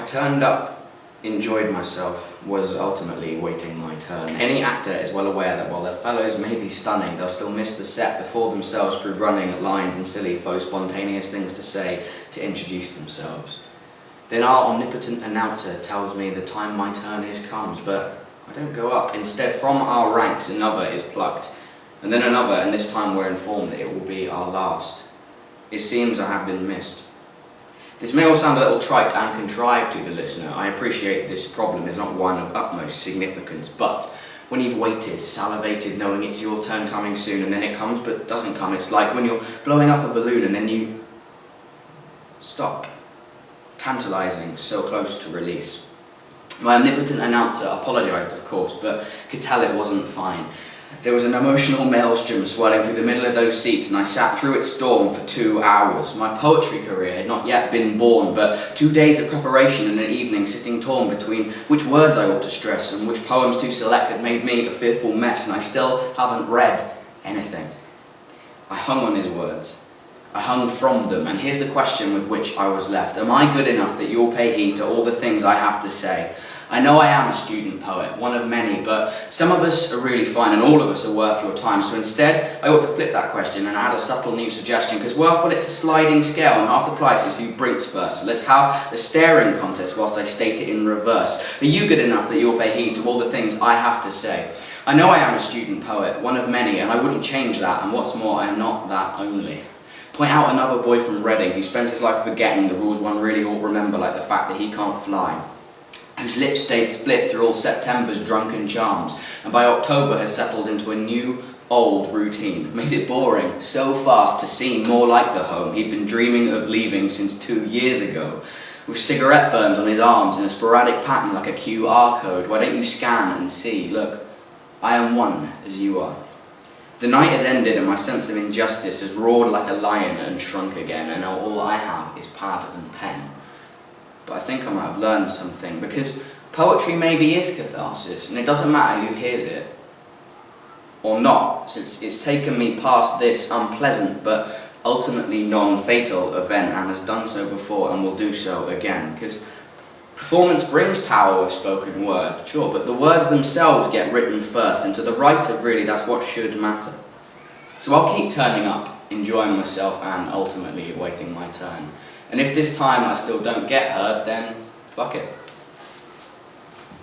turned up, enjoyed myself, was ultimately waiting my turn. Any actor is well aware that while their fellows may be stunning, they'll still miss the set before themselves through running lines and silly, faux spontaneous things to say to introduce themselves. Then our omnipotent announcer tells me the time my turn is comes, but I don't go up. Instead, from our ranks, another is plucked, and then another, and this time we're informed that it will be our last. It seems I have been missed. This may all sound a little trite and contrived to the listener. I appreciate this problem is not one of utmost significance, but when you've waited, salivated, knowing it's your turn coming soon, and then it comes but doesn't come, it's like when you're blowing up a balloon and then you stop. Tantalizing, so close to release. My omnipotent announcer apologised, of course, but could tell it wasn't fine. There was an emotional maelstrom swirling through the middle of those seats, and I sat through its storm for 2 hours. My poetry career had not yet been born, but 2 days of preparation and an evening sitting torn between which words I ought to stress and which poems to select had made me a fearful mess, and I still haven't read anything. I hung on his words. I hung from them, and here's the question with which I was left. Am I good enough that you'll pay heed to all the things I have to say? I know I am a student poet, one of many, but some of us are really fine and all of us are worth your time. So instead, I ought to flip that question and add a subtle new suggestion, because well, it's a sliding scale and half the price is who brinks first. So let's have a staring contest whilst I state it in reverse. Are you good enough that you'll pay heed to all the things I have to say? I know I am a student poet, one of many, and I wouldn't change that, and what's more, I am not that only. Point out another boy from Reading who spends his life forgetting the rules one really ought to remember, like the fact that he can't fly, whose lips stayed split through all September's drunken charms, and by October has settled into a new, old routine, made it boring so fast to seem more like the home he'd been dreaming of leaving since 2 years ago, with cigarette burns on his arms in a sporadic pattern like a QR code. Why don't you scan and see? Look, I am one as you are. The night has ended and my sense of injustice has roared like a lion and shrunk again, and now all I have is pad and pen. But I think I might have learned something, because poetry maybe is catharsis, and it doesn't matter who hears it or not, since it's taken me past this unpleasant but ultimately non-fatal event, and has done so before and will do so again. Because performance brings power with spoken word, sure, but the words themselves get written first, and to the writer, really, that's what should matter. So I'll keep turning up, enjoying myself, and ultimately waiting my turn. And if this time I still don't get heard, then fuck it.